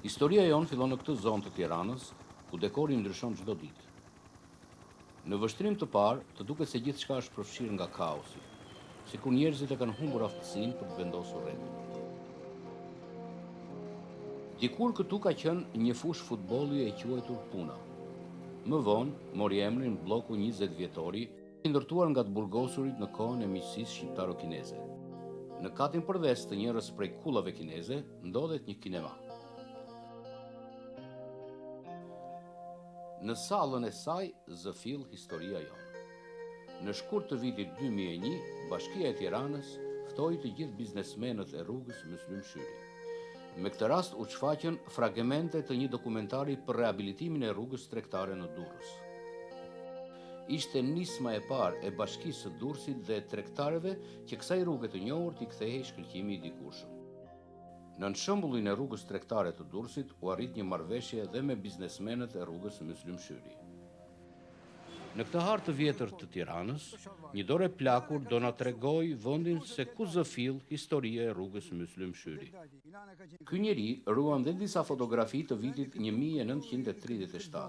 Historia jonë fillon në këtë zonë të Tiranës, ku dekori ndryshon çdo ditë. Në vështrim të parë, të duket se gjithçka është përfshirë nga kaosi, sikur njerëzit e kanë humbur aftësinë për të vendosur rregull. Dikur këtu ka qenë një fushë futbolli e quajtur Puna. Më vonë mori emrin bloku 20 vjetori, i ndërtuar nga të burgosurit në kohën e miqësisë shqiptaro-kineze. Në katin përves të njërës prej kullave kineze, ndodhet një kinema. Në sallën e saj zëfill historia jonë. Në shkurt të vitit 2001, Bashkia e Tiranës ftoi të gjithë biznesmenët e rrugës Myslim Shyri. Me këtë rast u shfaqën fragmente të një dokumentari për rehabilitimin e rrugës tregtare në Durrës. Ishte nisma e parë e Bashkisë së Durrësit dhe tregtarëve që kësaj rruge të njohur t'i kthehej shkëlqimi i dikurshëm. Në shembullin e rrugës tregtare të Durrësit u arrit një marrëveshje edhe me biznesmenët e rrugës Myslim Shyri. Në këtë hartë të vjetër të Tiranës, një dorë plakur do na tregoj vendin se ku zëfill historia e rrugës Myslim Shyri. Ky njeri ruan dhe disa fotografi të vitit 1937.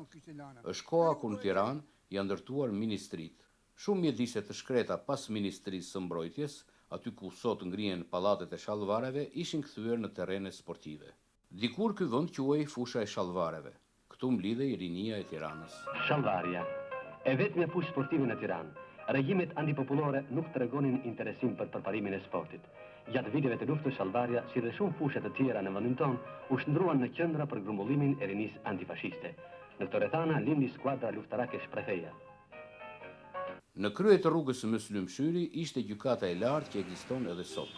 Është koha kur në Tiranë janë ndërtuar ministritë. Shumë mjedise të shkreta pas Ministrisë së Mbrojtjes, aty ku sot ngrihen pallatet e shallvareve, ishin kthyer në terrene sportive. Dikur ky vend quhej Fusha e Shallvareve. Këtu mblidhej rinia e Tiranës. Shallvarja e vetmja fushë sportive në Tiranë. Regjimet antipopullore nuk tregonin interesim për përparimin e sportit. Gjatë viteve të luftës, Shallvarja, si dhe shumë fushe të tjera në vendin tonë, u shndruan në qendra për grumbullimin e rinisë antifashiste. Në këto rrethana lindi skuadra luftarake shprehjeja. Në krye të rrugës Myslim Shyri ishte gjykata e lartë që ekziston edhe sot.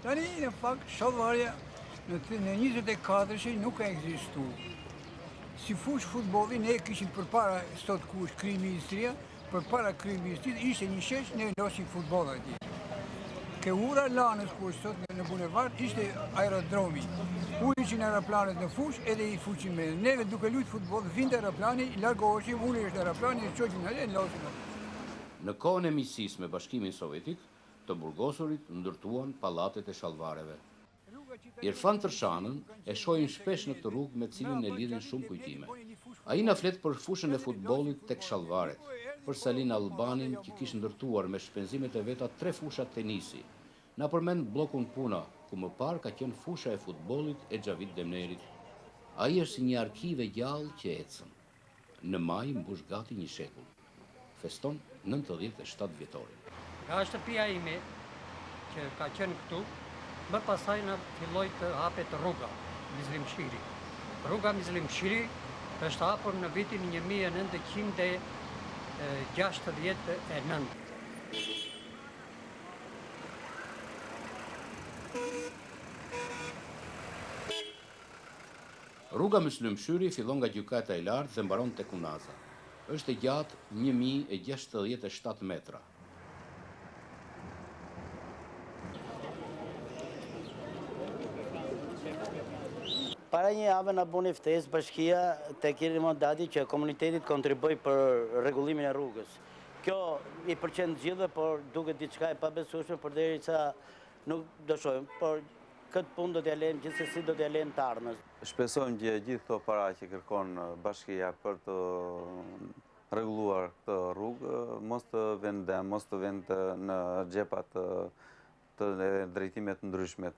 Tani në fakt Shallvarja në 24 nuk ka ekzistuar. Si fushë futbolli ne kishim përpara sot ku është kryeministria, përpara kryeministrisë ishte një shesh ne losim futboll atje. Ke ura lanës ku është sot në bulevard ishte aerodromi. Ulëshin aeroplanet në fushë edhe i fuqim me. Neve duke luajtur futboll, vinte aeroplani, largoheshim, uleshte aeroplani dhe çoqim atje losim. Në kohën e miqësisë me Bashkimin Sovjetik, të burgosurit ndërtuan pallatet e shallvareve. Irfan Tërshanën e shohim shpesh në këtë rrugë me cilin e lidhin shumë kujtime. Ai na flet për fushën e futbollit tek shallvaret, për Salin Albanin që kishte ndërtuar me shpenzimet e veta 3 fusha tenisi. Na përmend bllokun Puna, ku më parë ka qenë fusha e futbollit e Xhavit Demnerit. Ai është si një arkiv e gjallë që ecën. Në maj mbush gati një shekull. Feston 97 vjetorin. Nga shtëpia ime që ka qenë këtu, më pasaj në filloj të hapet rruga Myslim Shyri. Rruga Myslim Shyri është hapur në vitin 1969. Rruga Myslim Shyri fillon nga gjykata e lartë dhe mbaron tek Unaza. Është e gjatë 1067 metra. Para një javë na buni ftesë bashkia tek Irimondati që komuniteti kontriboj për rregullimin e rrugës. Kjo i pëlqen gjithëve, por duket diçka e pabesueshme përderisa nuk do shohim, por këtë punë do t'ja lejmë gjithsesi do t'ja lejmë të ardhmës. Shpresojmë që gjithë këto para që kërkon bashkia për të rregulluar këtë rrugë mos të vend në xhepa të drejtime të ndryshme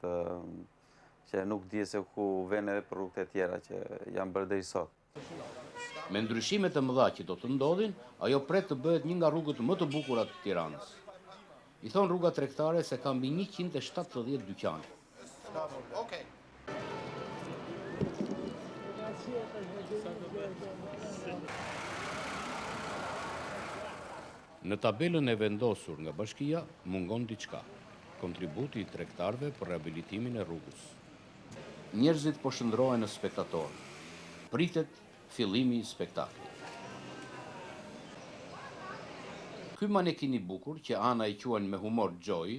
që nuk di se ku vjen edhe për rrugët e tjera që janë bërë deri sot. Me ndryshimet e mëdha që do të ndodhin, ajo pret të bëhet një nga rrugët më të bukura të Tiranës. I thon rruga tregtare se ka mbi 170 dyqane. Në tabelën e vendosur nga bashkia mungon diçka. Kontributi i tregtarëve për rehabilitimin e rrugës. Njerëzit po shndrohen në spektator. Pritet fillimi i spektaklit. Ky manekin i bukur, që Ana i quajnë me humor Joy,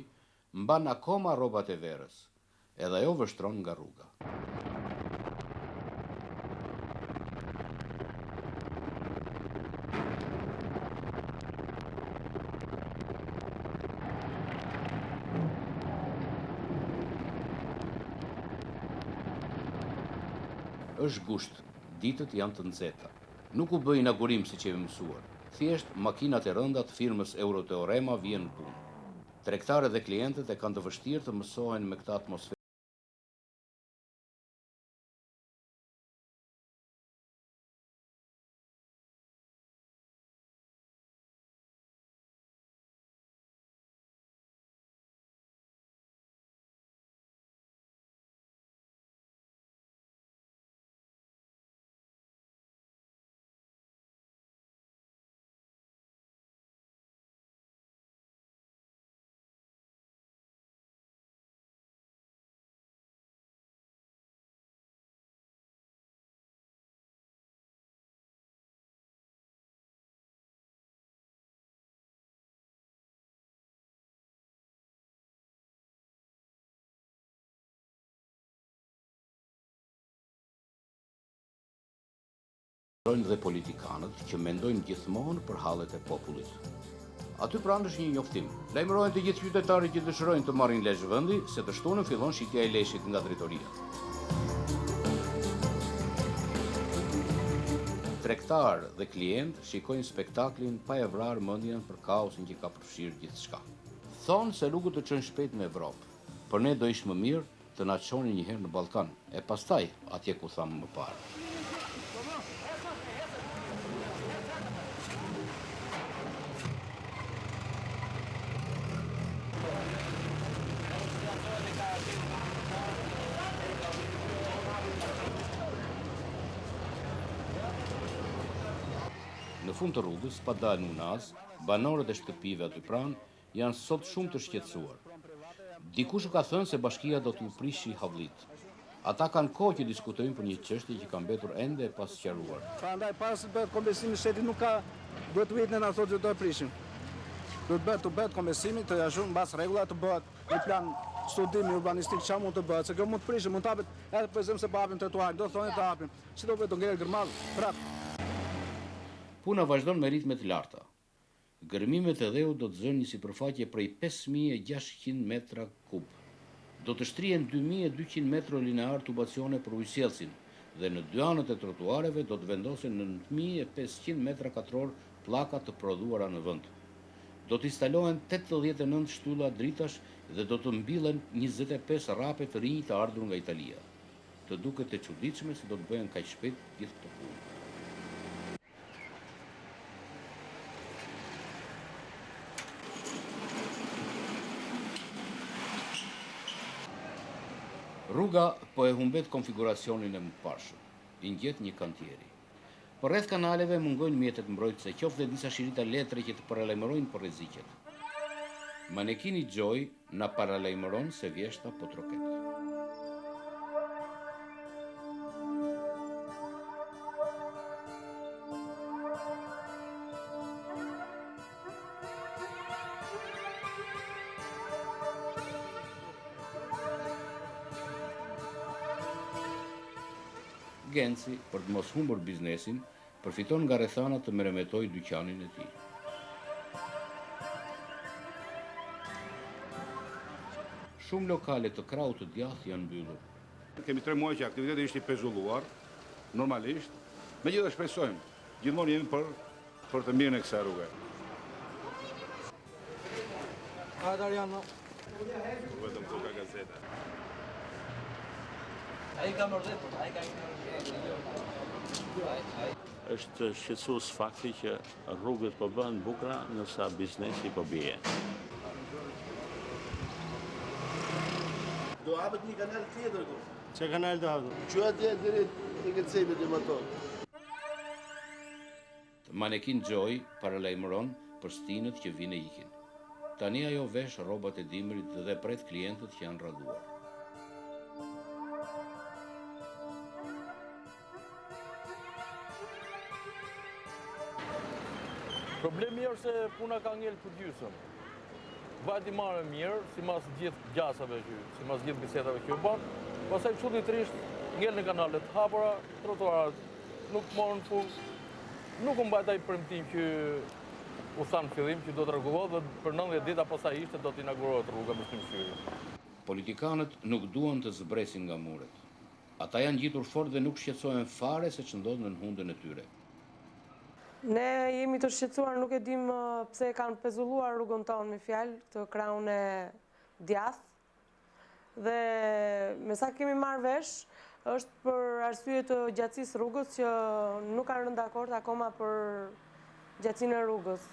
mban akoma rrobat e verës. Edhe ajo vështron nga rruga. Është gusht, ditët janë të nxehta. Nuk u bë inaugurim siç jemi mësuar. Thjesht makinat e rënda të firmës Euroteorema vjen në punë. Tregtarët dhe klientët e kanë të vështirë të mësohen me këtë atmosferë. Dhe politikanët që mendojnë gjithmonë për hallet e popullit. Aty pranë është një njoftim. Lajmërojnë të gjithë qytetarët që dëshirojnë të marrin lesh vendi, se të shtunën fillon shitja e leshit nga drejtoria. Tregtar dhe klient shikojnë spektaklin pa e vrarë mendjen për kaosin që ka përfshirë gjithçka. Thonë se rrugët të çojnë shpejt në Evropë, por ne do ishte më mirë të na çonin një herë në Ballkan, e pastaj atje ku thamë më parë. Në fund të rrugës, pa dalë në unaz, banorët e shtëpive aty pranë janë sot shumë të shqetësuar. Dikush ka thënë se bashkia do t'u prishi havllit. Ata kanë kohë që diskutojnë për një çështje që ka mbetur ende e pasqaruar. Prandaj pas bëhet kombesimi shtetit nuk ka duhet të vitin na thotë që do e prishin. Duhet të bëhet kombesimi të jashtë mbas rregulla të bëhet një plan studimi urbanistik çfarë mund të bëhet, se kjo mund të prishë, mund të hapet edhe për shembull se pa hapin trotuar, do thonë të hapin. Si do bëhet të ngjerë gërmall, prap. Puna vazhdon me ritme të larta. Gërmimet e dheut do të zënë një sipërfaqe prej 5600 metra kub. Do të shtrihen 2200 metro linear tubacione për ujësjellsin dhe në dy anët e trotuareve do të vendosen 9500 metra katror pllaka të prodhuara në vend. Do të instalohen 89 shtylla dritash dhe do të mbillen 25 rrape të rinj të ardhur nga Italia. Të duket e çuditshme se do të bëhen kaq shpejt gjithë këto punë. Rruga po e humbet konfiguracionin e mëparshëm, i ngjet një kantieri. Por rreth kanaleve mungojnë mjetet mbrojtëse, qoftë dhe disa shirita letre që të paralajmërojnë për rreziqet. Manekini Joy na paralajmëron se vjeshta po troket. Genci, për të mos humbur biznesin, përfiton nga rrethanat të meremetoj dyqanin e tij. Shumë lokale të krahut të djathtë janë mbyllur. Kemi 3 muaj që aktiviteti ishte i pezulluar, normalisht, megjithatë shpresojmë, gjithmonë jemi për të mirën e kësaj rruge. Adriano. Vetëm këtu ka gazeta. Është shqetësues fakti që rrugët po bëhen bukura ndërsa biznesi po bie. Do hapet një kanal tjetër këtu. Çe kanal do hapet? Që atje deri te kërcimit e motor. Manekin Joy paralajmëron për stinët që vinë e ikin. Tani ajo vesh rrobat e dimrit dhe pret klientët që janë rradhuar. Problemi është se puna ka ngel për gjysëm. Vajti marrë mirë, si mas gjithë gjasave që, si mas gjithë bisedave që u bën, pastaj çuditërisht ngel në kanalet hapura, trotuarat nuk morën fund. Nuk u mbajt ai premtim që u thanë në fillim që do të rregullohet dhe për 90 ditë pastaj ishte do të inaugurohet rruga Muslim Shyri. Politikanët nuk duan të zbresin nga muret. Ata janë gjitur fort dhe nuk shqetësohen fare se që ndodh në hundën e tyre. Ne jemi të shqetësuar, nuk e dim pse kanë pezulluar rrugën tonë me fjalë të kraun e djath. Dhe me sa kemi marrë vesh, është për arsye të gjatësisë rrugës që nuk kanë rënë dakord akoma për gjatësinë e rrugës.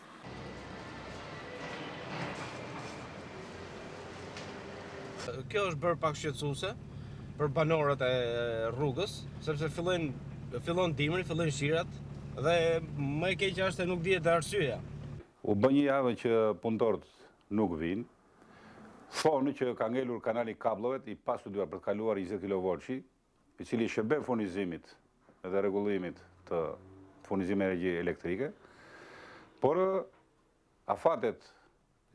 Kjo është bërë pak shqetësuese për banorët e rrugës, sepse fillon dimri, fillojnë shirat dhe më e keqja është se nuk dihet arsyeja. U bë një javë që punëtorët nuk vinë. Thonë që ka ngelur kanali kabllove i pastudiuar për të kaluar 20 kV, i cili shërben furnizimit dhe rregullimit të furnizimit me energji elektrike, por afatet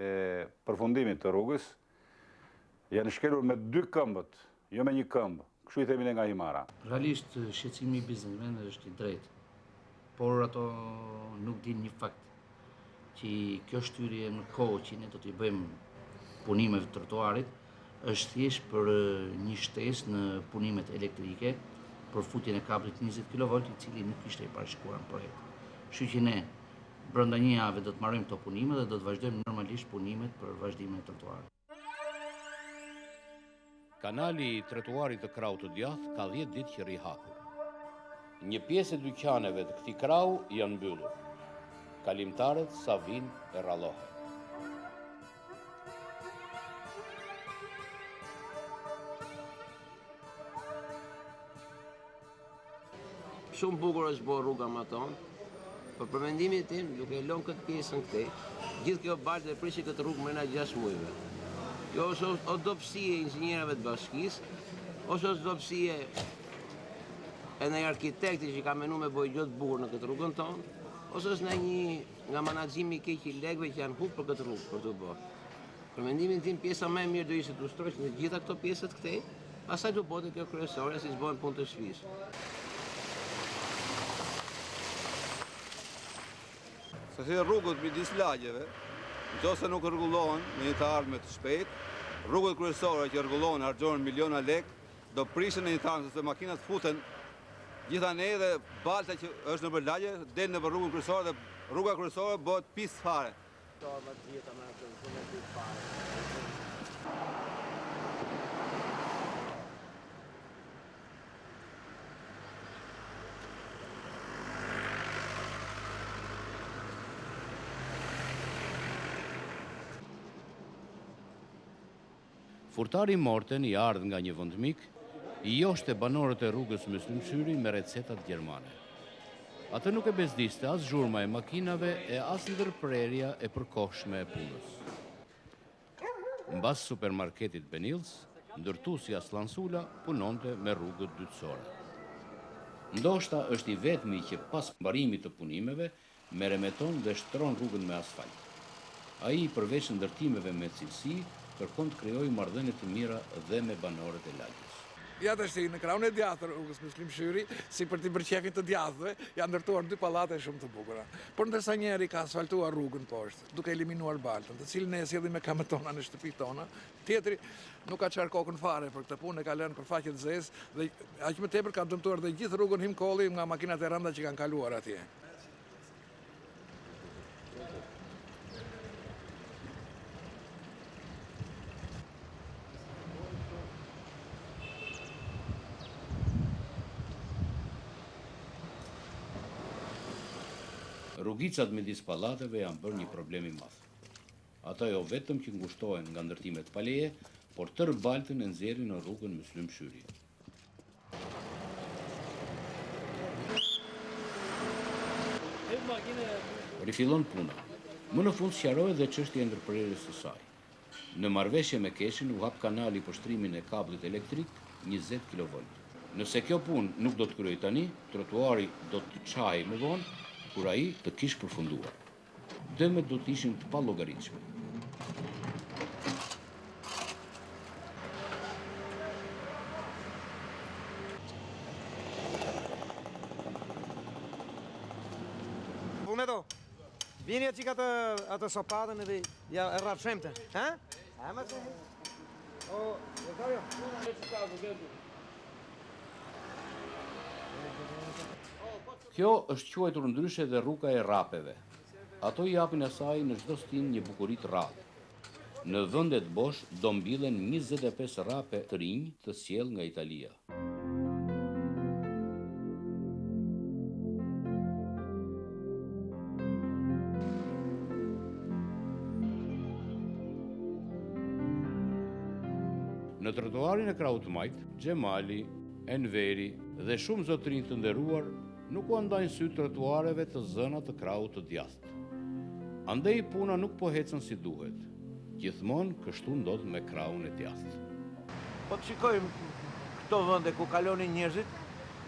e përfundimit të rrugës janë shkelur me 2 këmbët, jo me 1 këmbë, kështu i themi ne nga Himara. Realisht shqetësimi i biznesmenëve është i drejtë, por ato nuk dinë një fakt, që kjo shtyrje në kohë që ne do t'i bëjmë punimeve të trotuarit, është thjesht për një shtesë në punimet elektrike, për futjen e kablit 20 kV, i cili nuk ishte i parashikuar në projekt. Kështu që ne, brenda një jave do të marrim këto punime dhe do të vazhdojmë normalisht punimet për vazhdimin e trotuarit. Kanali i trotuarit të kraut të djath ka 10 ditë që rri hapur. Një pjesë e dyqaneve të këtij krau janë mbyllur. Kalimtarët sa vinë e rallohen. Shumë bukur është bërë rruga më tonë, por për mendimin tim, duke lënë këtë pjesën këtej, gjithë kjo baltë e prishi këtë rrugë mrena 6 muajve. Kjo është o dobësie e inxhinierëve të bashkisë, ose është dobësie e ndaj arkitekti që ka menuar me bëjë gjë të bukur në këtë rrugën tonë, ose është nga menaxhimi i keq i legëve që janë humbur për këtë rrugë për të bërë. Për mendimin tim, pjesa më e mirë do ishte të ushtrohesh në gjitha këto pjesët këtej, pastaj do bëhet kjo kryesore siç bëhen punë të shtëpisë. Se rrugët midis lagjeve, nëse nuk rregullohen në një të ardhme të shpejtë, rrugët kryesore që rregullohen harxhohen miliona lekë, do prishin në një të ardhme, se makinat futen gjithanë dhe balta që është nëpër lagje del nëpër rrugën kryesore dhe rruga kryesore bëhet pistë fare. Furtari Morten i ardh nga një vend mik, i joshte banorët e rrugës Muslim Shyri me recetat gjermane. Atë nuk e bezdiste as zhurma e makinave e as ndërprerja e përkohshme e punës. Mbas supermarketit Benils, ndërtuesi Aslan Sula punonte me rrugët dytësore. Ndoshta është i vetmi që pas mbarimit të punimeve meremeton dhe shtron rrugën me asfalt. Ai përveç ndërtimeve me cilësi kërkon të krijojë marrëdhënie të mira dhe me banorët e lagjës. Ja tash në kraun e djathtë rrugës Muslim Shyri, si për të bërë qefin të djathëve, janë ndërtuar 2 pallate shumë të bukura. Por ndërsa njëri ka asfaltuar rrugën poshtë, duke eliminuar baltën, të cilën ne e sjellim me kamët tona në shtëpitë tona, tjetri nuk ka çarë kokën fare për këtë punë, e ka lënë për faqe të zezë dhe aq më tepër ka dëmtuar dhe gjithë rrugën Himkolli nga makinat e rënda që kanë kaluar atje. Rrugicat midis pallateve janë bërë një problem i madh. Ata jo vetëm që ngushtohen nga ndërtimet paleje, por tërë baltën e nxjerrin në rrugën Muslim Shyri. Rifillon puna. Më në fund sqarohet dhe çështja e ndërprerjes së saj. Në marrëveshje me Keshin u hap kanali për shtrimin e kabllit elektrik 20 kV. Nëse kjo punë nuk do të kryej tani, trotuari do të çajë më vonë, kur ai të kishë përfunduar. Dëmet do të ishin të pallogaritshme. Vumeto, vini aty atë sopatën edhe ja e rrafshemte, ha? Ha më se. O, Rosario, Kjo është quajtur ndryshe dhe rruga e rapeve. Ato i japin asaj në çdo stin një bukuri të rrallë. Në vendet bosh do mbillen 25 rape të rinj të sjell nga Italia. Në trotuarin e Krahut të Majt, Xhemali, Enveri dhe shumë zotrinj të nderuar nuk u ndajnë sy trotuareve të zëna të Krahut të djathtë. Andej puna nuk po ecën si duhet. Gjithmonë kështu ndodh me Krahun e djathtë. Po të shikojmë këto vende ku kalonin njerëzit,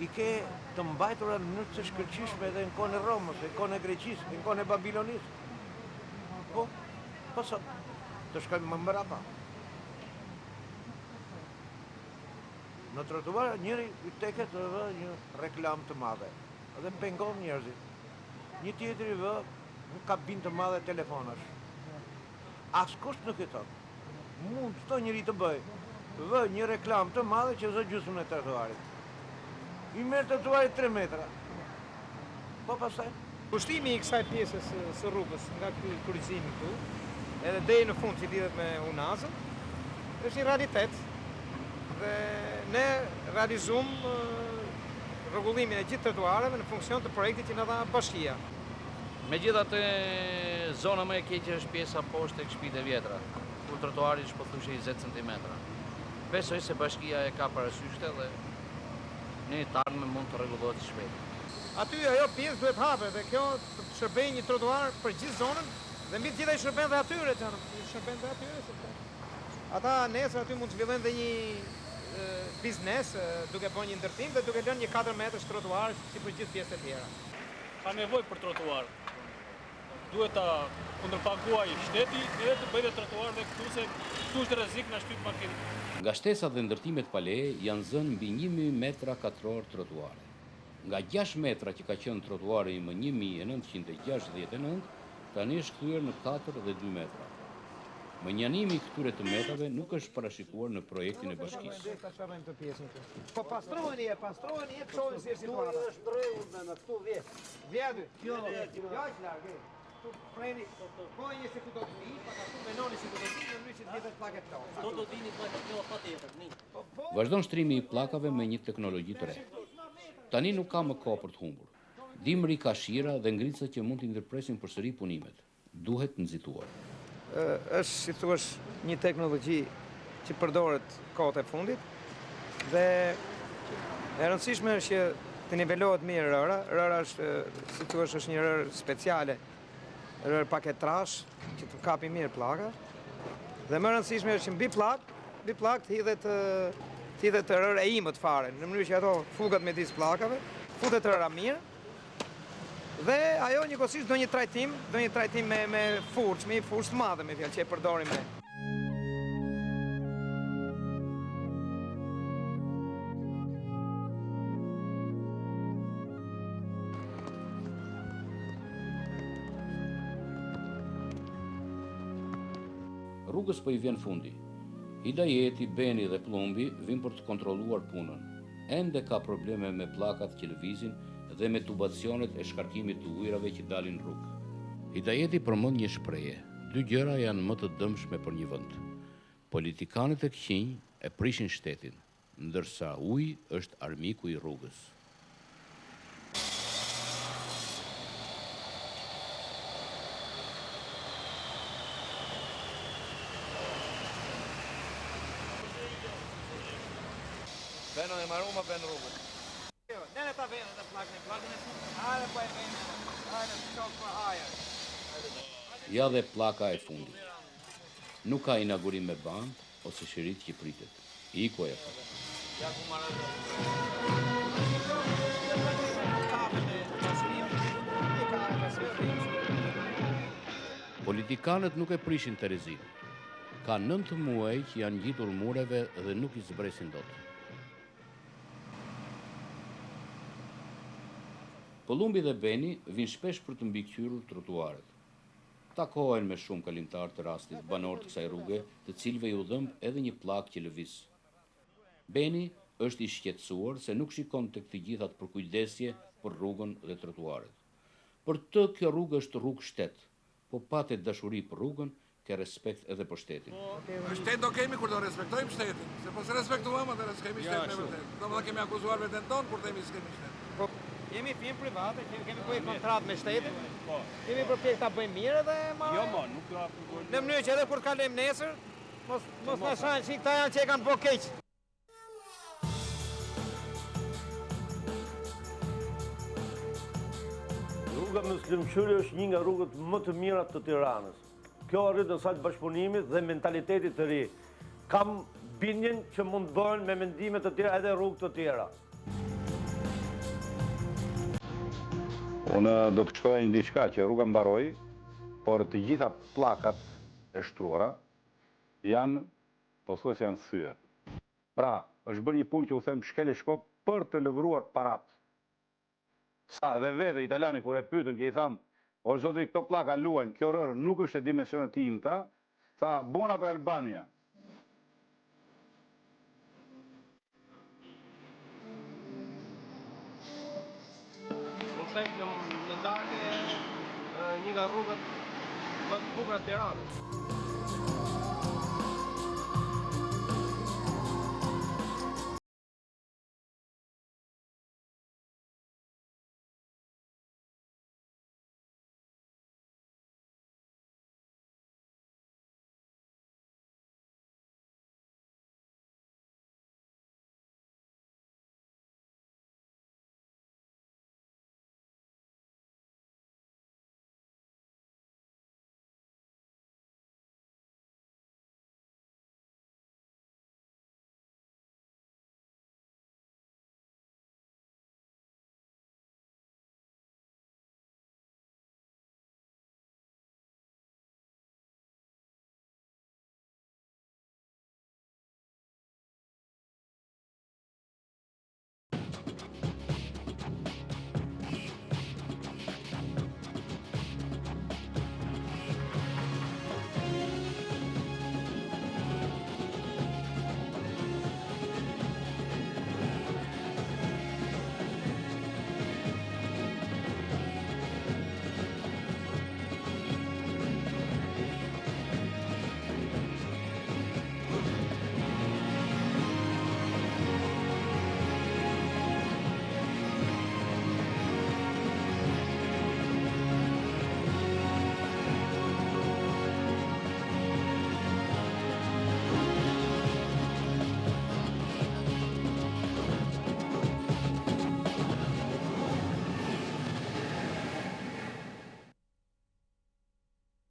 i ke të mbajtura në mënyrë të shkëlqyeshme edhe në kohën e Romës, në kohën e Greqisë, në kohën e Babilonisë. Po sot të shkojmë më mbrapa. Në trotuar njëri i teket vë një reklam të madhe, edhe pengon njerëzit. Një tjetri vë një kabinë të madhe telefonash. Askush nuk e thot. Mund çdo njeri të bëj. Vë një reklam të madhe që zë gjysmën e trotuarit. I merr trotuarit 3 metra. Po pastaj Pushtimi i kësaj pjesës së rrugës nga ky kryqëzimi këtu, edhe deri në fund që lidhet me Unazën, është një realitet. Dhe ne realizum rregullimin e gjithë trotuareve në funksion të projektit që na dha bashkia. Megjithatë, zona më e keqe është pjesa poshtë tek shtëpitë e vjetra, ku trotuari është pothuajse 20 cm. Besoj se bashkia e ka parasysh këtë dhe në të ardhmen mund të rregullohet shpejt. Aty ajo pjesë duhet hapet dhe kjo të shërbejë një trotuar për gjithë zonën dhe mbi të gjitha i shërben dhe atyre, shërben dhe atyre sepse ata nesër aty mund të zhvillojnë dhe një biznes duke bërë një ndërtim dhe duke lënë një 4 metrësh trotuar si për gjithë pjesët e tjera. Ka nevojë për trotuar. Duhet ta kundërpaguaj shteti edhe të bëjë trotuar dhe këtu se këtu është rrezik na shtyp makinë. Nga shtesat dhe ndërtimet pa leje janë zënë mbi 1000 metra katror trotuare. Nga 6 metra që ka qenë trotuari më 1969, tani është kthyer në 4 dhe 2 metra. Mënjanimi i këtyre të metrave nuk është parashikuar në projektin e bashkisë. Po pastrojeni e çojeni si situata. Është drejtë në këtu vjet. Vjetë. Jo është larg. Tu preni, po një se ku do të vi, pa ashtu menoni se do të vi, në mënyrë që të jetë pllaket tonë. Do të vini pllaket tonë patjetër, Vazhdon shtrimi i pllakave me një teknologji të re. Tani nuk ka më kohë për të humbur. Dimri ka shira dhe ngrica që mund të ndërpresin përsëri punimet. Duhet nxituar. Është si thuaç një teknologji që përdoret kohët e fundit dhe e rëndësishme është që të nivelohet mirë rëra. Rëra është si thuaç është një rër speciale, rër paketrash që të kapi mirë pllaka. Dhe më rëndësishme është që mbi plak të hidhet rër e imët fare, në mënyrë që ato fugat midis pllakave, futet rëra mirë. Dhe ajo njëkohësisht do një trajtim me furçë, me një furçë të madhe me fjalë që e përdorim ne. Rrugës po i vjen fundi. Hidajeti, Beni dhe Plumbi vijnë për të kontrolluar punën. Ende ka probleme me pllakat që lëvizin dhe me tubacionet e shkarkimit të ujrave që dalin në rrugë. Hidajeti përmend një shprehje: 2 gjëra janë më të dëmshme për një vend. Politikanët e këqinj e prishin shtetin, ndërsa uji është armiku i rrugës. Beno e maruma ben rrugën. Ne ta vjen atë pllakën e fundit. Hajde po e vjen. Hajde shok për hajër. Ja dhe pllaka e fundit. Nuk ka inaugurim me band ose shirit që pritet. Iko e ka. Ja ku marrë. Politikanët nuk e prishin Terezin. Ka 9 muaj që janë ngjitur mureve dhe nuk i zbresin dot. Plumbi dhe Beni vinë shpesh për të mbikëqyrur trotuaret. Takohen me shumë kalimtar të rastit, banor të kësaj rruge, të cilëve ju dhëmb edhe një pllak që lëviz. Beni është i shqetësuar se nuk shikon tek të gjithat përkujdesje për rrugën dhe trotuaret. Për të kjo rrugë është rrugë shtet, po patet dashuri për rrugën, ke respekt edhe për shtetin. Shtet do kemi kur do respektojmë shtetin, se po se respektuam atë s'kemi shtet me vërtet. Do më kemi akuzuar veten tonë kur themi s'kemi shtet. Jemi firmë private, kemi bëjë kontratë me shtetin, kemi përpjek ta bëjmë mirë dhe Jo, nuk ka... në mënyrë që edhe kur kalojmë nesër, mos na shajnë që këta janë që e kanë po keq. Rruga Muslimshyri është një nga rrugët më të mira të Tiranës. Kjo arrit në salt bashkëpunimit dhe mentalitetit të ri. Kam bindjen që mund bëhen me mendime të tjera edhe rrugë të tjera. Unë do të shkruaj një diçka që rruga mbaroi, por të gjitha pllakat e shtruara janë pothuajse janë thyer. Pra, është bërë një punë që u them shkel e shkop për të lëvruar parat. Sa dhe vetë italiani kur e pyetën që i tham, o zoti këto pllaka luajnë, kjo rër nuk është e dimensionet timta, tha bona për Albania. Në darkë një nga rrugët më të bukura të Tiranës.